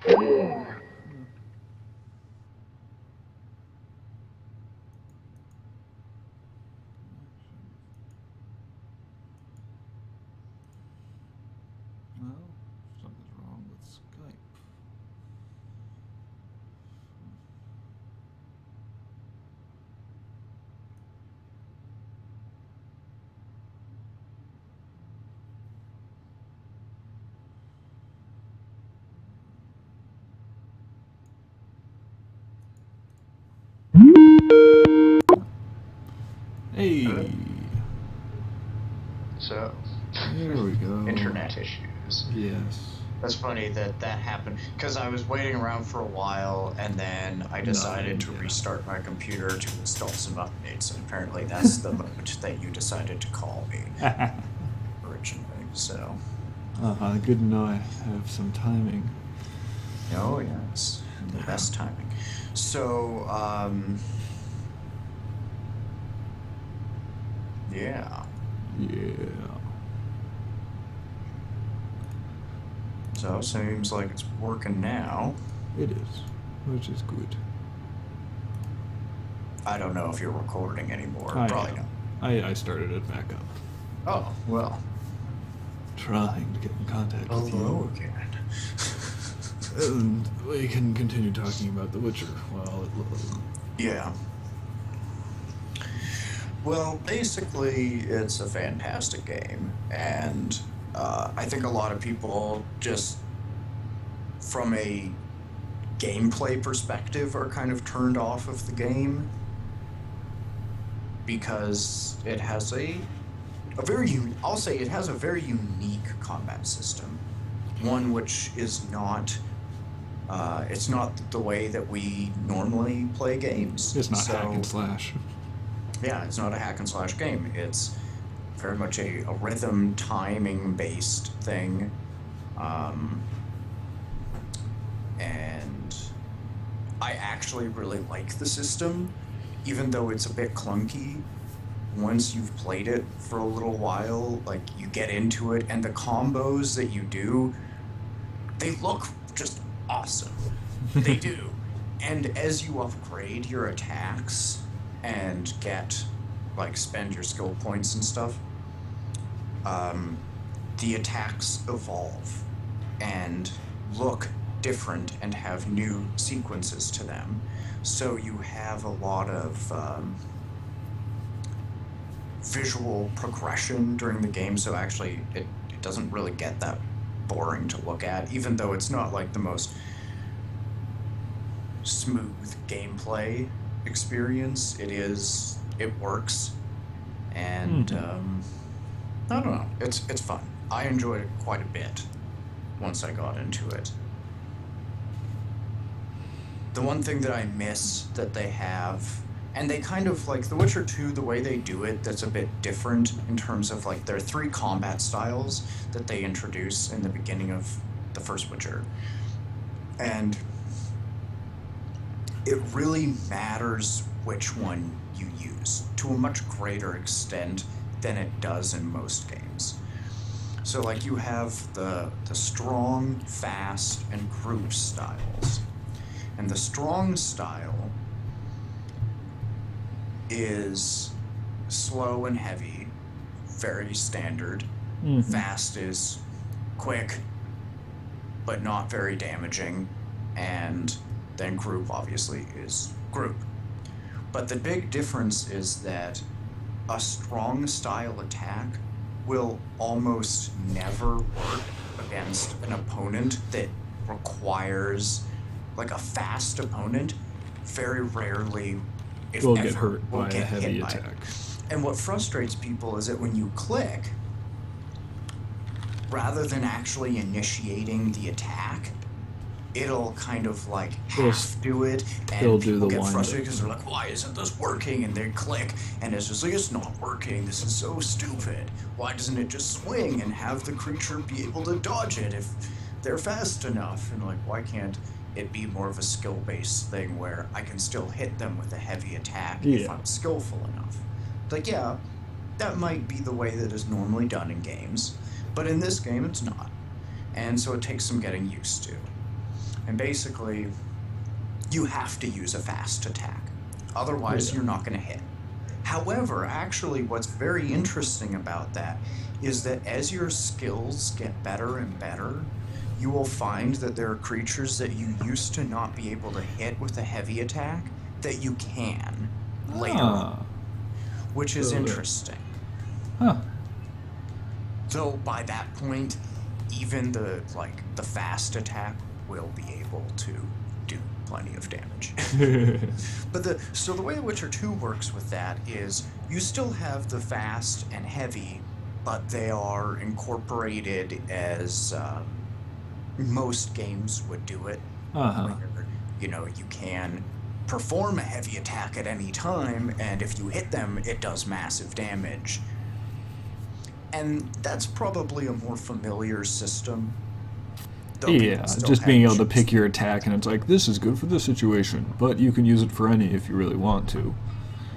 Well, something's wrong with Skype. Hey, So, there we go. internet issues. Yes. That's funny that that happened because I was waiting around for a while and then I decided to yeah. restart my computer to install some updates. And apparently, that's the moment that you decided to call me originally. So, Good to know I have some timing. oh, yes, the best timing. So, yeah. Yeah. So, seems like it's working now. It is, which is good. I don't know if you're recording anymore. Probably not. I started it back up. Oh, well. Trying to get in contact with Hello you. again. And we can continue talking about The Witcher while it loads. Yeah. Well, basically, it's a fantastic game, and I think a lot of people just, from a gameplay perspective, are kind of turned off of the game because it has I'll say it has a very unique combat system, one which is not. It's not the way that we normally play games. It's not hack and slash. Yeah, it's not a hack and slash game. It's very much a rhythm timing based thing. And I actually really like the system, even though it's a bit clunky. Once you've played it for a little while, like you get into it, and the combos that you do, they look just awesome. They do. And as you upgrade your attacks and spend your skill points and stuff, the attacks evolve and look different and have new sequences to them. So you have a lot of visual progression during the game, so actually it doesn't really get that boring to look at, even though it's not like the most smooth gameplay experience. It works, and I don't know, it's fun. I enjoyed it quite a bit once I got into it. The one thing that I miss that they have, and they kind of like The Witcher 2, the way they do it, that's a bit different in terms of like there are 3 combat styles that they introduce in the beginning of the first Witcher. And it really matters which one you use to a much greater extent than it does in most games. So like you have the strong, fast, and group styles. And the strong style is slow and heavy, very standard. Fast is quick, but not very damaging. And then group, obviously, is group. But the big difference is that a strong style attack will almost never work against an opponent that requires, like a fast opponent, very rarely, if Will ever, get hurt will by get a heavy hit by it. attack. And what frustrates people is that when you click, rather than actually initiating the attack, it'll kind of like half do it, and people get frustrated because they're like, why isn't this working? And they click, and it's just like, it's not working. This is so stupid. Why doesn't it just swing and have the creature be able to dodge it if they're fast enough? And like, why can't it be more of a skill-based thing where I can still hit them with a heavy attack if I'm skillful enough? Like, yeah, that might be the way that is normally done in games, but in this game it's not. And so it takes some getting used to. And basically, you have to use a fast attack. Otherwise, Yeah. you're not going to hit. However, actually, what's very interesting about that is that as your skills get better and better, you will find that there are creatures that you used to not be able to hit with a heavy attack that you can later on, Ah. which is So, interesting. Huh. Though by that point, even the fast attack will be able to do plenty of damage. But the way Witcher 2 works with that is you still have the fast and heavy, but they are incorporated as most games would do it. Uh-huh. Where, you can perform a heavy attack at any time, and if you hit them, it does massive damage. And that's probably a more familiar system. though people Yeah, still just have being able to issues. pick your attack, and it's like, this is good for this situation, but you can use it for any if you really want to.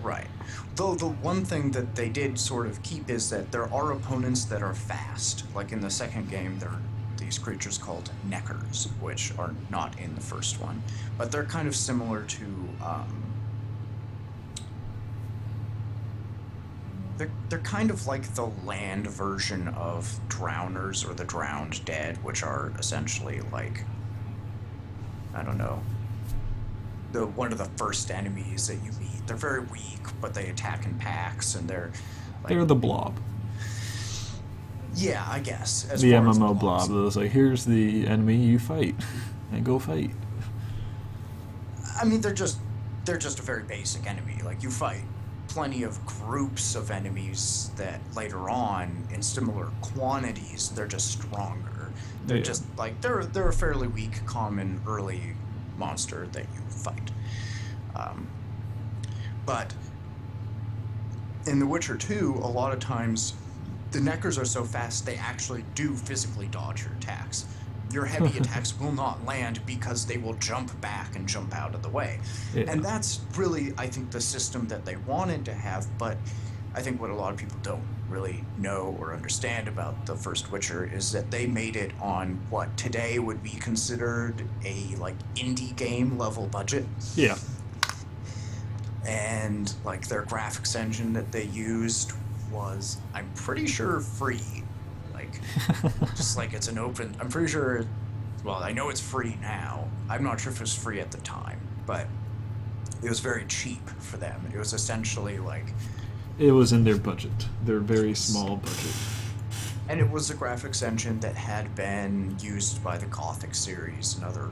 Right. Though the one thing that they did sort of keep is that there are opponents that are fast. Like in the second game, there are these creatures called Neckers, which are not in the first one. But they're kind of similar to... They're kind of like the land version of Drowners or the Drowned Dead, which are essentially like... I don't know. One of the first enemies that you meet. They're very weak, but they attack in packs, and they're like, They're the blob. yeah, I guess. As The far as MMO blobs. blob. It's like, here's the enemy, you fight. And go fight. I mean, they're just a very basic enemy. Like you fight plenty of groups of enemies that later on, in similar quantities, they're just stronger. They're Yeah. just like they're a fairly weak, common early monster that you fight. But in The Witcher 2, a lot of times the Neckers are so fast they actually do physically dodge your attacks. Your heavy attacks will not land because they will jump back and jump out of the way. Yeah. And that's really, I think, the system that they wanted to have, but I think what a lot of people don't really know or understand about the first Witcher is that they made it on what today would be considered a like indie game level budget. Yeah. And like their graphics engine that they used was, I'm pretty sure, free. Like, just like it's an open, I'm pretty sure, well, I know it's free now. I'm not sure if it was free at the time, but it was very cheap for them. It was essentially like, It was in their budget. Their very small budget. and it was a graphics engine that had been used by the Gothic series, another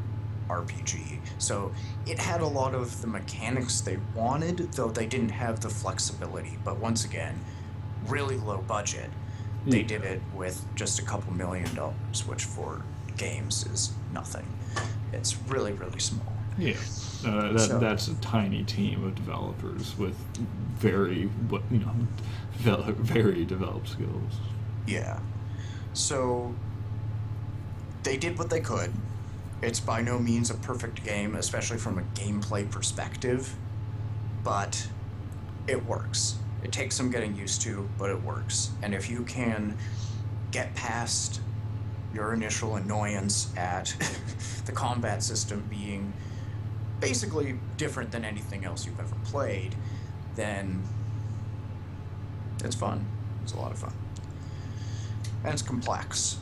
RPG. So it had a lot of the mechanics they wanted, though they didn't have the flexibility. But once again, really low budget. They Yeah. did it with just a couple $1 million, which for games is nothing. It's really, really small. Yeah. That's a tiny team of developers with very developed skills. Yeah. So they did what they could. It's by no means a perfect game, especially from a gameplay perspective, but it works. It takes some getting used to, but it works. And if you can get past your initial annoyance at the combat system being basically different than anything else you've ever played, then it's fun. It's a lot of fun. And it's complex.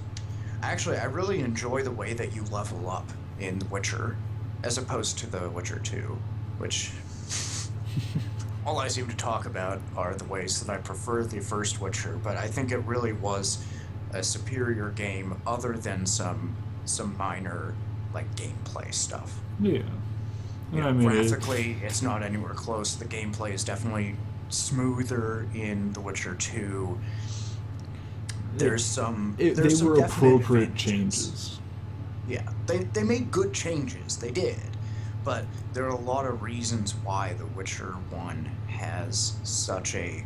Actually, I really enjoy the way that you level up in The Witcher, as opposed to The Witcher 2, which all I seem to talk about are the ways that I prefer the first Witcher, but I think it really was a superior game other than some minor like gameplay stuff. Yeah. You know, I mean, graphically, it's not anywhere close. The gameplay is definitely smoother in The Witcher 2. There's some. they there's some were definite appropriate advantages. changes. Yeah, they made good changes. They did, but there are a lot of reasons why The Witcher 1 has such a,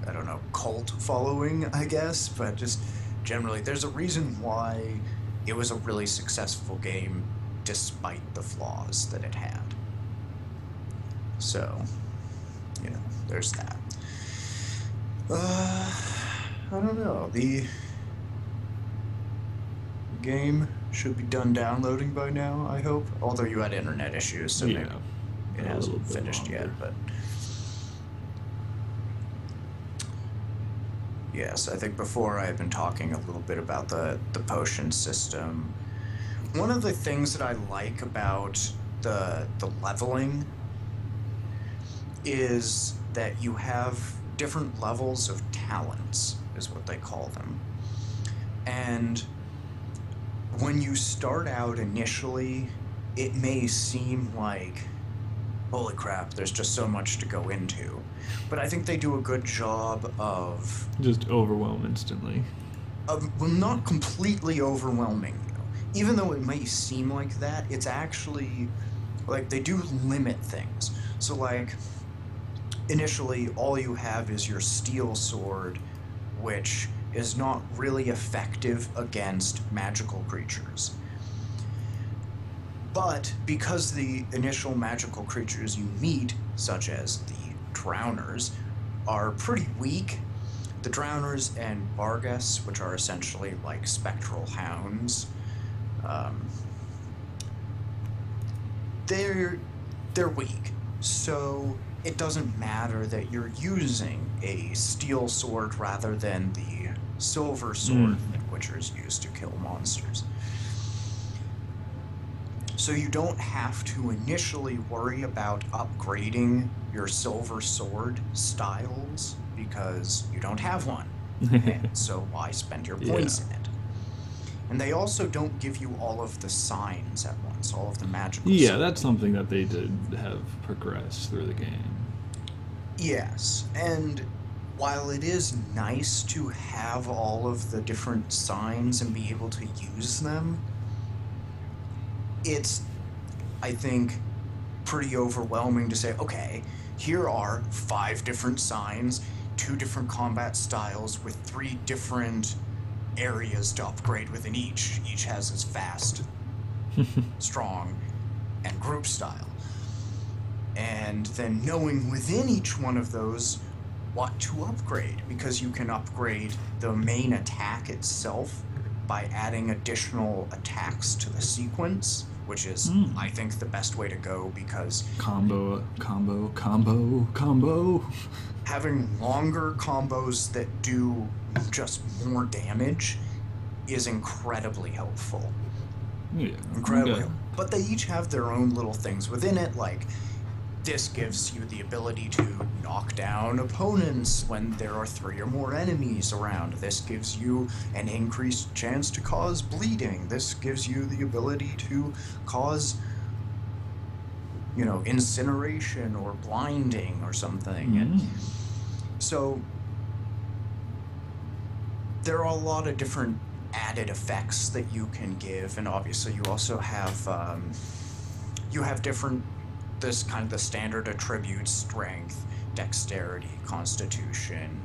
I don't know, cult following, I guess, but just generally, there's a reason why it was a really successful game despite the flaws that it had. So, there's that. I don't know. The game should be done downloading by now, I hope. Although you had internet issues, so maybe it a hasn't little bit finished yet, longer. but... Yes, I think before I had been talking a little bit about the potion system. One of the things that I like about the leveling is that you have different levels of talents, is what they call them. And when you start out initially, it may seem like, holy crap, there's just so much to go into. But I think they do a good job of Just overwhelm instantly. well, not completely overwhelming you. Even though it may seem like that, it's actually, like, they do limit things. So, like, initially, all you have is your steel sword, which is not really effective against magical creatures. But because the initial magical creatures you meet, such as the Drowners, are pretty weak, the Drowners and Barghest, which are essentially like spectral hounds, they're weak. So it doesn't matter that you're using a steel sword rather than the silver sword that Witchers use to kill monsters. So you don't have to initially worry about upgrading your silver sword styles because you don't have one. And so why spend your points in it? And they also don't give you all of the signs at once, all of the magical Yeah, signs. that's something that they did have progressed through the game. Yes, and while it is nice to have all of the different signs and be able to use them, it's, I think, pretty overwhelming to say, okay, here are 5 different signs, 2 different combat styles with 3 different areas to upgrade within each. Each has its fast, strong, and group style. And then knowing within each one of those what to upgrade, because you can upgrade the main attack itself by adding additional attacks to the sequence, which is, I think, the best way to go, because Combo. having longer combos that do just more damage is incredibly helpful. Yeah. Incredibly okay. helpful. But they each have their own little things within it, like this gives you the ability to knock down opponents when there are 3 or more enemies around. This gives you an increased chance to cause bleeding. This gives you the ability to cause, incineration or blinding or something. And so there are a lot of different added effects that you can give, and obviously you also have different, this kind of the standard attributes: strength, dexterity, constitution,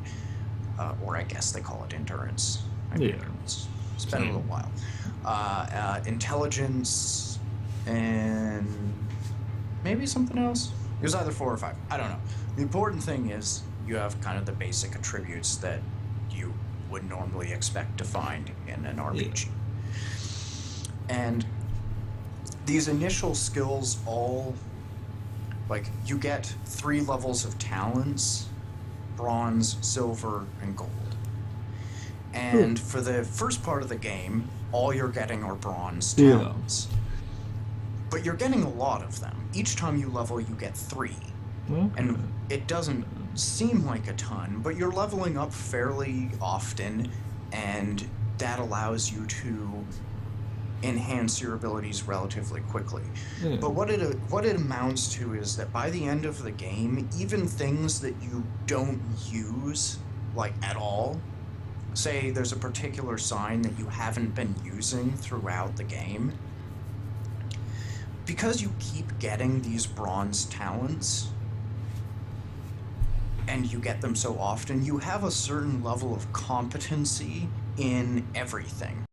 or I guess they call it endurance. Yeah. It's been a little while. Intelligence, and maybe something else. It was either 4 or 5. I don't know. The important thing is you have kind of the basic attributes that you would normally expect to find in an RPG. And these initial skills all, like, you get 3 levels of talents: bronze, silver, and gold. And for the first part of the game, all you're getting are bronze talents. But you're getting a lot of them. Each time you level, you get 3. Okay. And it doesn't seem like a ton, but you're leveling up fairly often, and that allows you to enhance your abilities relatively quickly. Yeah. But what it amounts to is that by the end of the game, even things that you don't use, like, at all, say there's a particular sign that you haven't been using throughout the game, because you keep getting these bronze talents and you get them so often, you have a certain level of competency in everything.